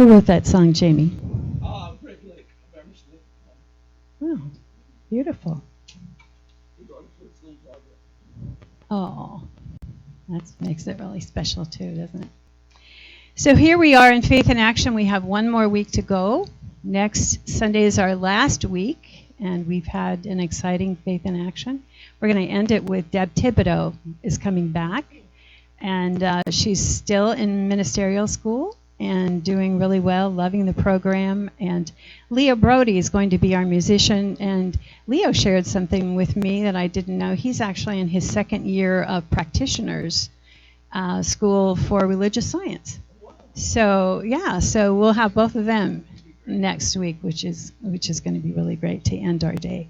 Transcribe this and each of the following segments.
Who wrote that song, Jamie? Rick Lake, Bremerton. Oh, beautiful. Oh, that makes it really special too, doesn't it? So here we are in Faith in Action. We have one more week to go. Next Sunday is our last week, and we've had an exciting Faith in Action. We're going to end it with Deb Thibodeau is coming back, and she's still in ministerial school and doing really well, loving the program. And Leo Brody is going to be our musician, and Leo shared something with me that I didn't know. He's actually in his second year of practitioners school for religious science. So yeah, so we'll have both of them next week, which is going to be really great to end our day.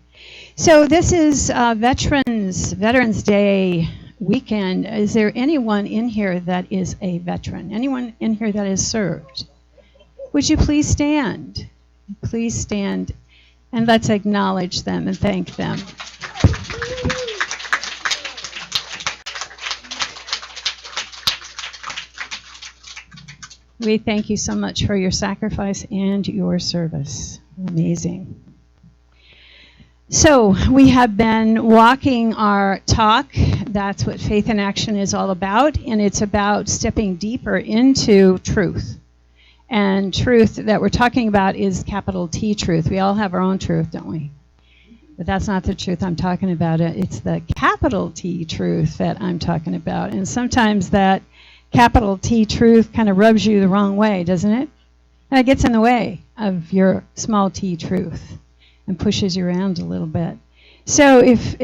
So this is Veterans Day weekend. Is there anyone in here that is a veteran? Anyone in here that has served? Would you please stand? Please stand, and let's acknowledge them and thank them. We thank you so much for your sacrifice and your service. Amazing. So we have been walking our talk. That's what Faith in Action is all about, and it's about stepping deeper into truth. And truth that we're talking about is capital T truth. We all have our own truth, don't we? But that's not the truth I'm talking about. It's the capital T truth that I'm talking about. And sometimes that capital T truth kind of rubs you the wrong way, doesn't it? And it gets in the way of your small t truth and pushes you around a little bit. So if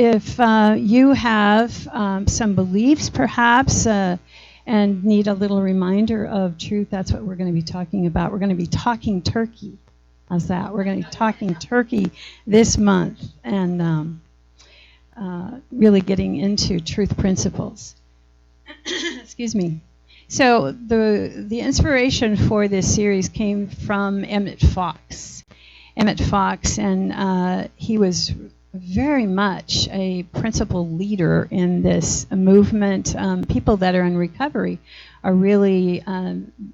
you have some beliefs perhaps and need a little reminder of truth, that's what we're going to be talking about. We're going to be talking turkey. How's that? We're going to be talking turkey this month and really getting into truth principles. Excuse me. So the inspiration for this series came from Emmett Fox. Emmett Fox, and he was very much a principal leader in this movement. People that are in recovery are really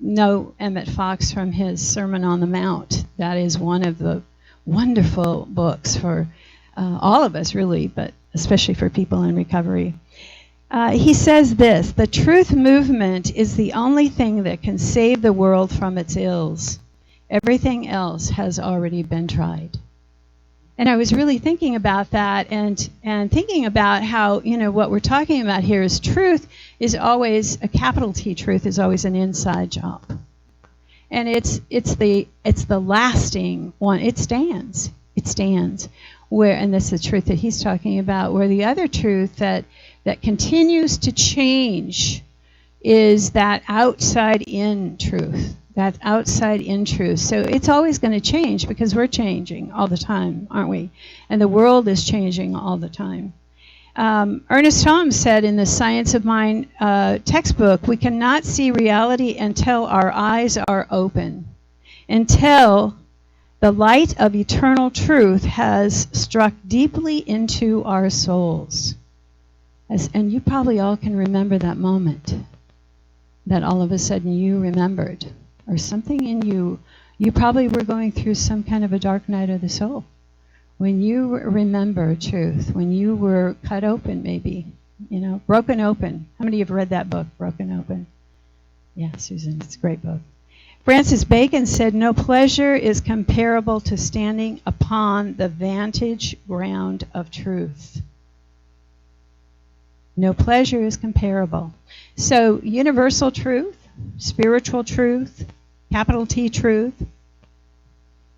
know Emmett Fox from his Sermon on the Mount. That is one of the wonderful books for all of us, really, but especially for people in recovery. He says this: the truth movement is the only thing that can save the world from its ills. Everything else has already been tried. And I was really thinking about that and thinking about how, what we're talking about here is truth is always, a capital T truth is always an inside job. And it's the lasting one. It stands. Where, and this is the truth that he's talking about, where the other truth that continues to change is that outside-in truth. That outside-in truth. So it's always going to change because we're changing all the time, aren't we? And the world is changing all the time. Ernest Holmes said in the Science of Mind textbook, we cannot see reality until our eyes are open, until the light of eternal truth has struck deeply into our souls. And you probably all can remember that moment that all of a sudden you remembered, or something in you probably were going through some kind of a dark night of the soul. When you remember truth, when you were cut open maybe, broken open. How many of you have read that book, Broken Open? Yeah, Susan, it's a great book. Francis Bacon said, no pleasure is comparable to standing upon the vantage ground of truth. No pleasure is comparable. So universal truth, spiritual truth, capital T truth,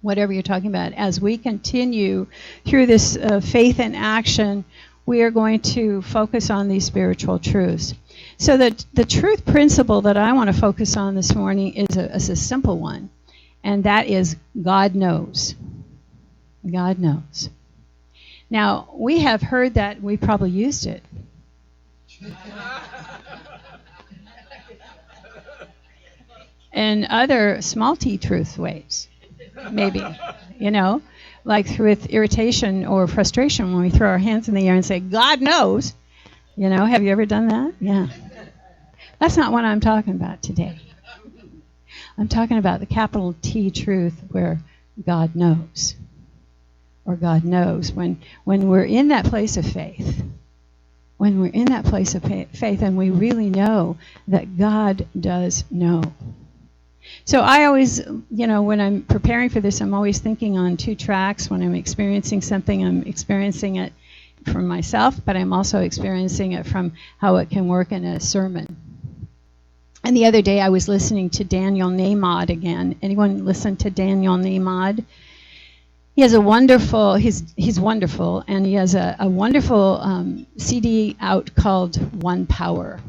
whatever you're talking about, as we continue through this faith in action, we are going to focus on these spiritual truths. So the truth principle that I want to focus on this morning is a simple one, and that is God knows. God knows. Now, we have heard that, we probably used it. In other small t truth ways, maybe, like with irritation or frustration when we throw our hands in the air and say, God knows. Have you ever done that? Yeah. That's not what I'm talking about today. I'm talking about the capital T truth where God knows. Or God knows. When we're in that place of faith, when we're in that place of faith and we really know that God does know. So I always, when I'm preparing for this, I'm always thinking on two tracks. When I'm experiencing something, I'm experiencing it from myself, but I'm also experiencing it from how it can work in a sermon. And the other day I was listening to Daniel Nahmod again. Anyone listen to Daniel Nahmod? He has a wonderful, he's wonderful, and he has a wonderful CD out called One Power.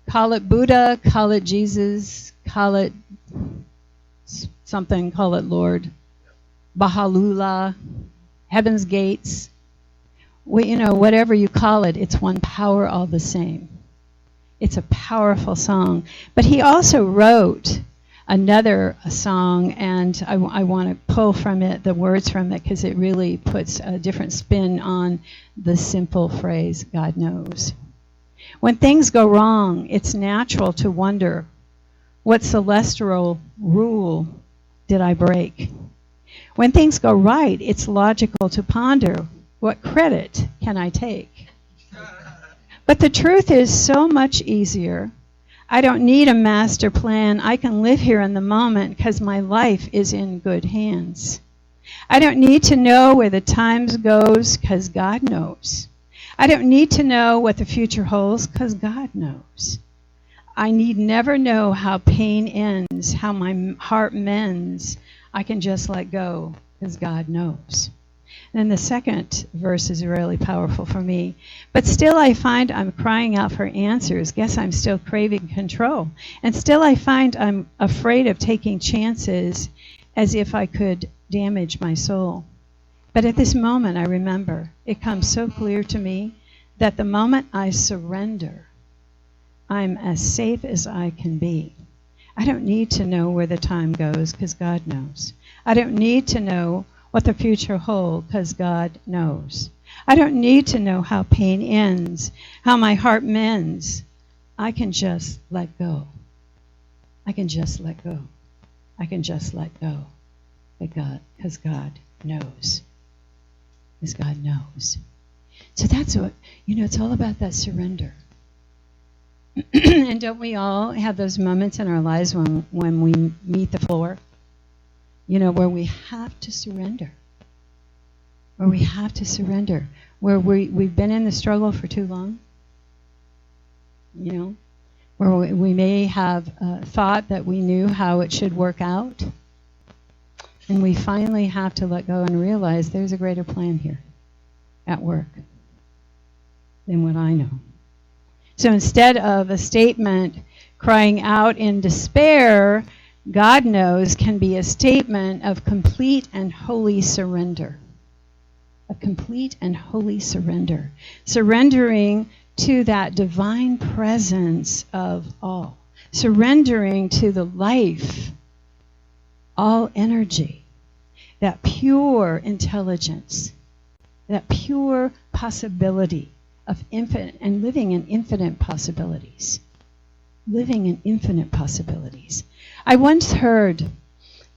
Call it Buddha, call it Jesus, call it something, call it Lord, Baha'u'llah, Heaven's Gates. Whatever you call it, it's one power all the same. It's a powerful song. But he also wrote another song, and I want to pull from it, the words from it, because it really puts a different spin on the simple phrase, God knows. When things go wrong, it's natural to wonder, what celestial rule did I break? When things go right, it's logical to ponder, what credit can I take? But the truth is so much easier. I don't need a master plan. I can live here in the moment because my life is in good hands. I don't need to know where the times goes because God knows. I don't need to know what the future holds because God knows. I need never know how pain ends, how my heart mends. I can just let go because God knows. And the second verse is really powerful for me. But still I find I'm crying out for answers. Guess I'm still craving control. And still I find I'm afraid of taking chances as if I could damage my soul. But at this moment I remember, it comes so clear to me that the moment I surrender, I'm as safe as I can be. I don't need to know where the time goes because God knows. I don't need to know what the future holds because God knows. I don't need to know how pain ends, how my heart mends. I can just let go. I can just let go. I can just let go. Because God knows. Because God knows. So that's what, it's all about that surrender. And don't we all have those moments in our lives when we meet the floor? Where we have to surrender. Where we have to surrender. Where we've been in the struggle for too long. Where we may have thought that we knew how it should work out. And we finally have to let go and realize there's a greater plan here at work than what I know. So instead of a statement crying out in despair, God knows can be a statement of complete and holy surrender. A complete and holy surrender. Surrendering to that divine presence of all. Surrendering to the life, all energy, that pure intelligence, that pure possibility of infinite, and living in infinite possibilities. Living in infinite possibilities. I once heard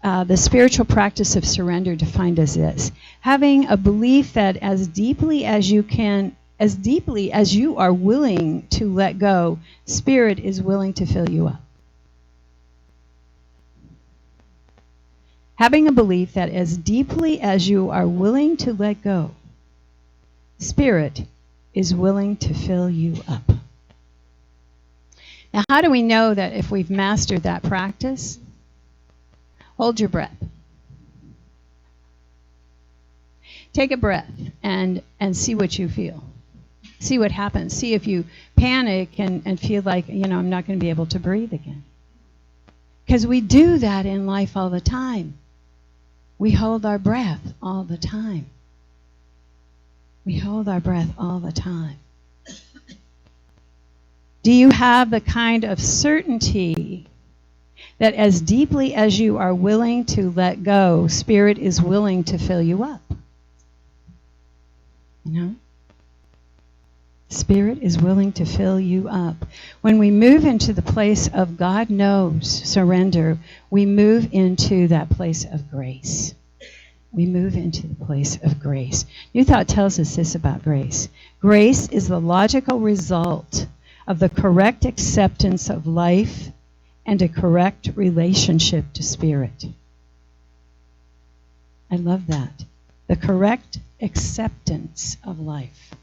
the spiritual practice of surrender defined as this: having a belief that as deeply as you are willing to let go, Spirit is willing to fill you up. Having a belief that as deeply as you are willing to let go, Spirit is willing to fill you up. Now, how do we know that if we've mastered that practice? Hold your breath. Take a breath and see what you feel. See what happens. See if you panic and feel like, I'm not going to be able to breathe again. Because we do that in life all the time. We hold our breath all the time. We hold our breath all the time. Do you have the kind of certainty that as deeply as you are willing to let go, Spirit is willing to fill you up? Spirit is willing to fill you up. When we move into the place of God knows surrender, we move into that place of grace. We move into the place of grace. New Thought tells us this about grace. Grace is the logical result of the correct acceptance of life and a correct relationship to Spirit. I love that. The correct acceptance of life.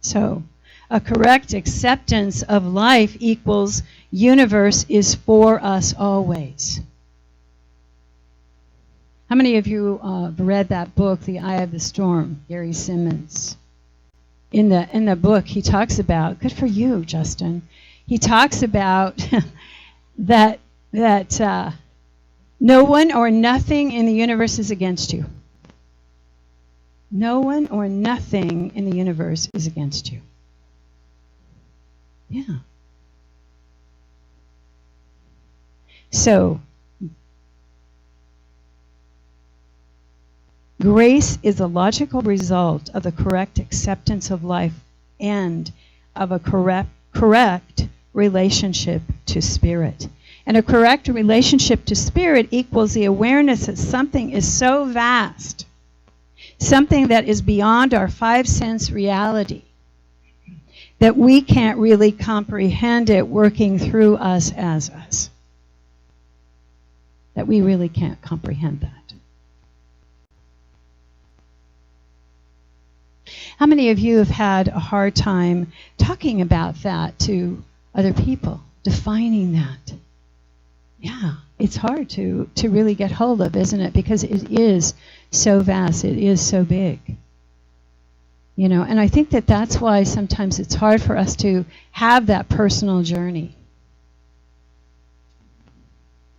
So, a correct acceptance of life equals universe is for us always. How many of you read that book, The Eye of the Storm, Gary Simmons? In the book, he talks about, good for you, Justin, he talks about that no one or nothing in the universe is against you. No one or nothing in the universe is against you. Yeah. So, grace is a logical result of the correct acceptance of life and of a correct relationship to Spirit. And a correct relationship to Spirit equals the awareness that something is so vast, something that is beyond our five-sense reality, that we can't really comprehend it working through us as us. That we really can't comprehend that. How many of you have had a hard time talking about that to other people, defining that? Yeah, it's hard to really get hold of, isn't it? Because it is so vast, it is so big. You know, and I think that that's why sometimes it's hard for us to have that personal journey.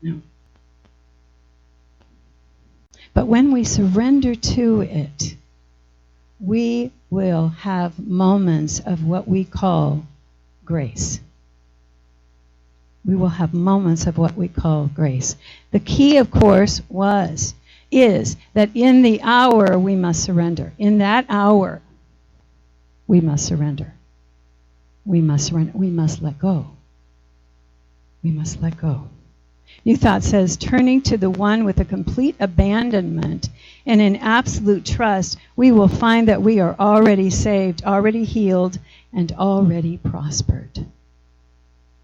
No. But when we surrender to it, we will have moments of what we call grace. We will have moments of what we call grace. The key, of course, is that in the hour we must surrender. In that hour, we must surrender. We must surrender. We must let go. We must let go. New Thought says, turning to the one with a complete abandonment and in absolute trust, we will find that we are already saved, already healed, and already prospered.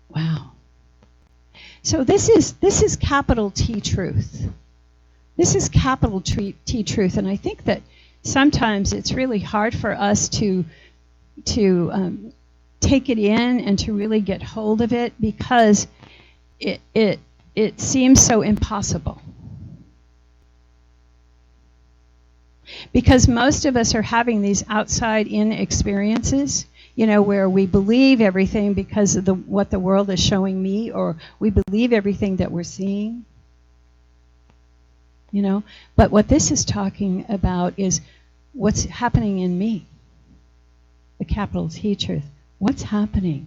Wow. So this is capital T truth. This is capital T truth, and I think that sometimes it's really hard for us to take it in and to really get hold of it because it seems so impossible. Because most of us are having these outside-in experiences, you know, where we believe everything because of what the world is showing me, or we believe everything that we're seeing. You know, but what this is talking about is what's happening in me. The capital T truth. What's happening?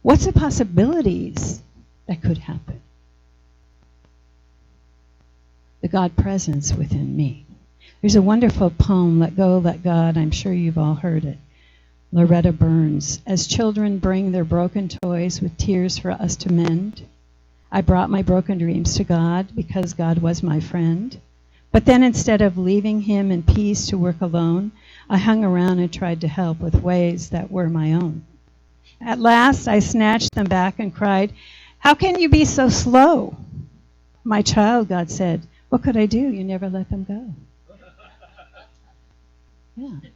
What's the possibilities that could happen? The God presence within me. There's a wonderful poem, Let Go, Let God. I'm sure you've all heard it. Loretta Burns. As children bring their broken toys with tears for us to mend, I brought my broken dreams to God because God was my friend. But then instead of leaving him in peace to work alone, I hung around and tried to help with ways that were my own. At last, I snatched them back and cried, "How can you be so slow?" "My child," God said, "what could I do? You never let them go." Yeah.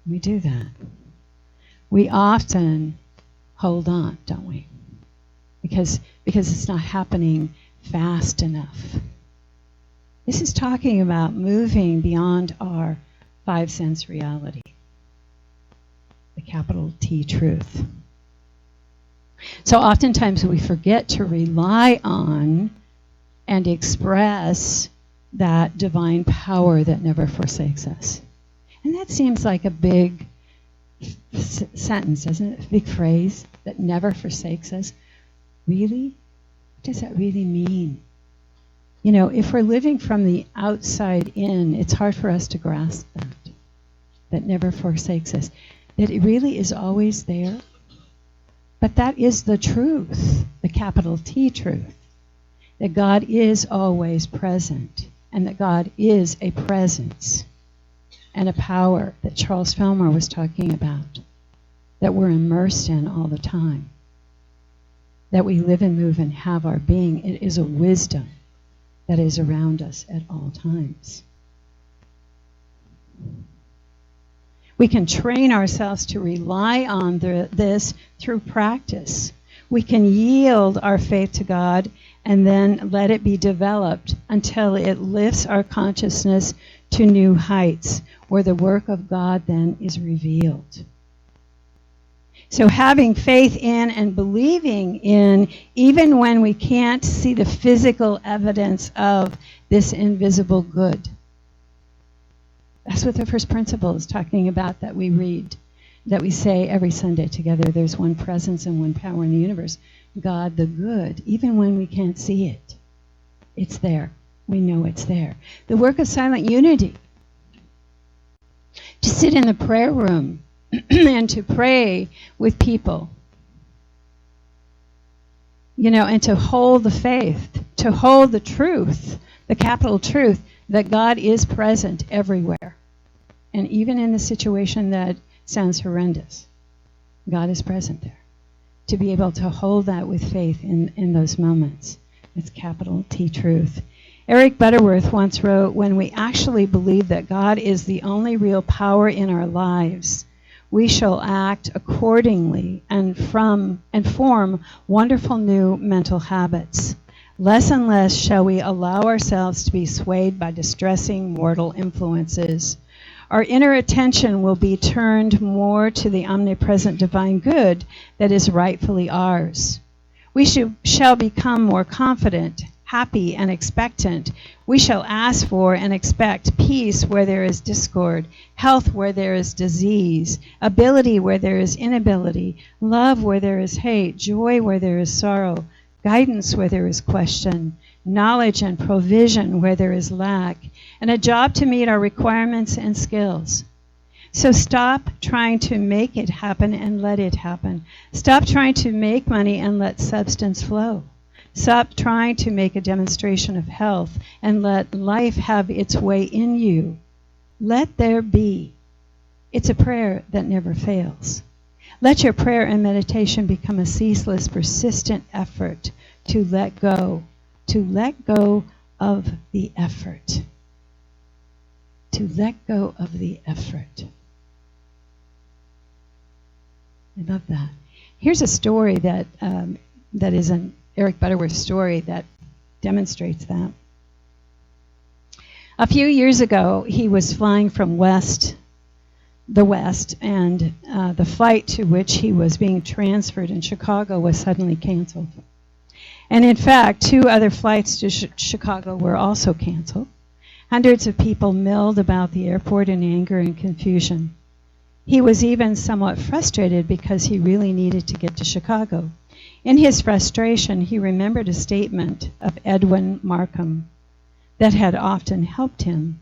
We do that. We often hold on, don't we? Because it's not happening fast enough. This is talking about moving beyond our five-sense reality. The capital T truth. So oftentimes we forget to rely on and express that divine power that never forsakes us. And that seems like a big sentence, doesn't it? A big phrase, that never forsakes us. Really? What does that really mean? If we're living from the outside in, it's hard for us to grasp that. that never forsakes us, that it really is always there. But that is the truth, the capital T truth, that God is always present, and that God is a presence and a power that Charles Fillmore was talking about, that we're immersed in all the time, that we live and move and have our being. It is a wisdom that is around us at all times. We can train ourselves to rely on this through practice. We can yield our faith to God and then let it be developed until it lifts our consciousness to new heights, where the work of God then is revealed. So having faith in and believing in, even when we can't see the physical evidence of this invisible good. That's what the first principle is talking about, that we read, that we say every Sunday together. There's one presence and one power in the universe, God the good, even when we can't see it. It's there. We know it's there. The work of silent unity. To sit in the prayer room and to pray with people. And to hold the faith, to hold the truth, the capital truth, that God is present everywhere. And even in the situation that sounds horrendous, God is present there. To be able to hold that with faith in those moments. It's capital T truth. Eric Butterworth once wrote, when we actually believe that God is the only real power in our lives, we shall act accordingly and form wonderful new mental habits. Less and less shall we allow ourselves to be swayed by distressing mortal influences. Our inner attention will be turned more to the omnipresent divine good that is rightfully ours. We shall become more confident, happy, and expectant. We shall ask for and expect peace where there is discord, health where there is disease, ability where there is inability, love where there is hate, joy where there is sorrow, guidance where there is question, knowledge and provision where there is lack, and a job to meet our requirements and skills. So stop trying to make it happen and let it happen. Stop trying to make money and let substance flow. Stop trying to make a demonstration of health and let life have its way in you. Let there be. It's a prayer that never fails. Let your prayer and meditation become a ceaseless, persistent effort to let go of the effort. To let go of the effort. I love that. Here's a story that is an Eric Butterworth story that demonstrates that. A few years ago, he was flying from the West, and the flight to which he was being transferred in Chicago was suddenly canceled. And in fact, 2 other flights to Chicago were also canceled. Hundreds of people milled about the airport in anger and confusion. He was even somewhat frustrated because he really needed to get to Chicago. In his frustration, he remembered a statement of Edwin Markham that had often helped him.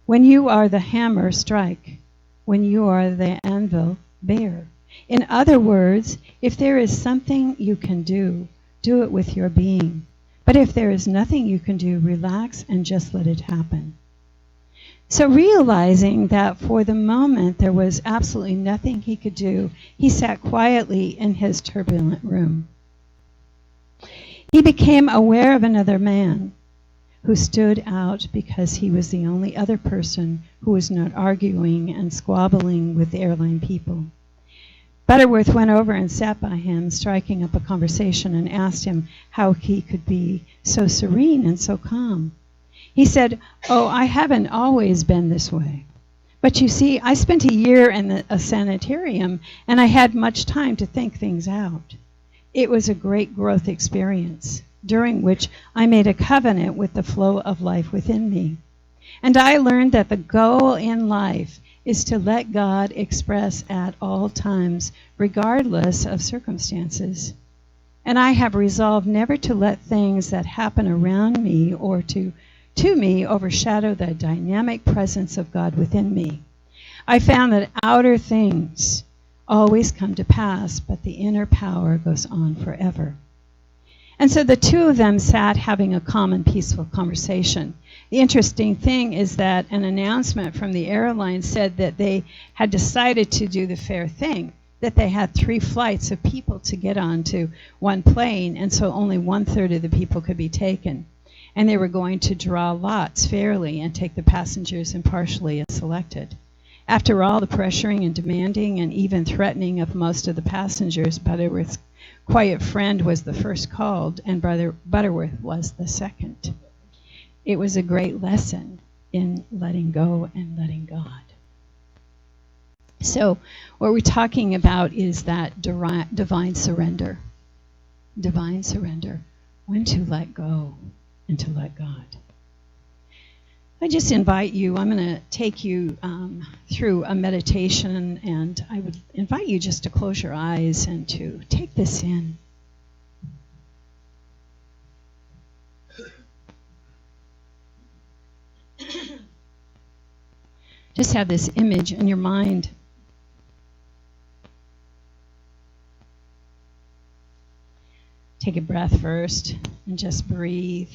When you are the hammer, strike. When you are the anvil, bear. In other words, if there is something you can do, do it with your being. But if there is nothing you can do, relax and just let it happen. So realizing that for the moment there was absolutely nothing he could do, he sat quietly in his turbulent room. He became aware of another man who stood out because he was the only other person who was not arguing and squabbling with the airline people. Butterworth went over and sat by him, striking up a conversation, and asked him how he could be so serene and so calm. He said, "Oh, I haven't always been this way. But you see, I spent a year in a sanitarium, and I had much time to think things out. It was a great growth experience, during which I made a covenant with the flow of life within me. And I learned that the goal in life is to let God express at all times, regardless of circumstances. And I have resolved never to let things that happen around me or to me overshadow the dynamic presence of God within me. I found that outer things always come to pass, but the inner power goes on forever. And so the two of them sat having a common peaceful conversation. The interesting thing is that an announcement from the airline said that they had decided to do the fair thing, that they had 3 flights of people to get onto one plane, and so only 1/3 of the people could be taken. And they were going to draw lots fairly and take the passengers impartially as selected. After all the pressuring and demanding and even threatening of most of the passengers, Butterworth's quiet friend was the first called, and Brother Butterworth was the second. It was a great lesson in letting go and letting God. So what we're talking about is that divine surrender. Divine surrender. When to let go and to let God. I just invite you, I'm going to take you through a meditation, and I would invite you just to close your eyes and to take this in. Just have this image in your mind. Take a breath first and just breathe.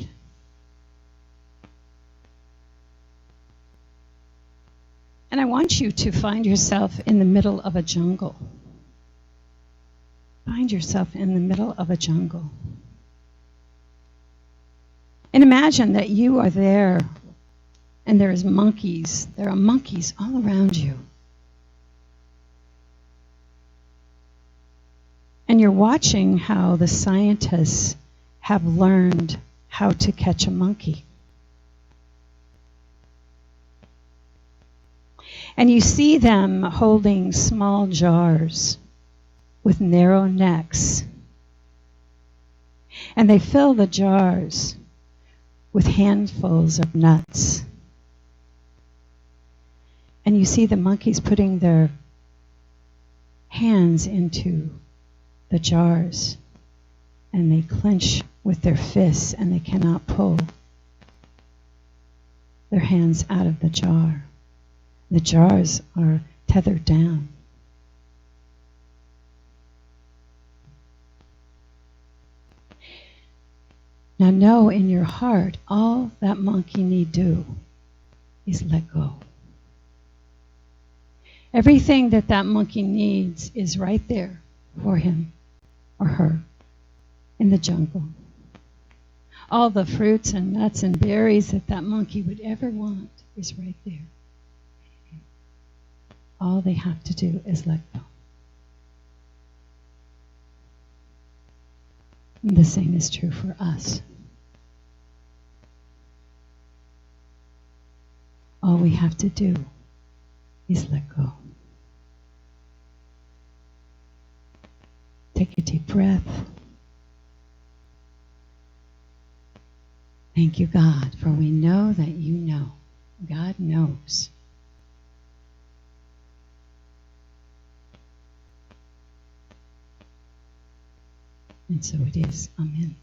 And I want you to find yourself in the middle of a jungle. Find yourself in the middle of a jungle. And imagine that you are there, and there are monkeys all around you. And you're watching how the scientists have learned how to catch a monkey. And you see them holding small jars with narrow necks. And they fill the jars with handfuls of nuts. And you see the monkeys putting their hands into the jars, and they clench with their fists, and they cannot pull their hands out of the jar. The jars are tethered down. Now know in your heart, all that monkey need do is let go. Everything that monkey needs is right there for him or her in the jungle. All the fruits and nuts and berries that monkey would ever want is right there. All they have to do is let go. And the same is true for us. All we have to do is let go. Take a deep breath. Thank you, God, for we know that you know. God knows. And so it is. Amen.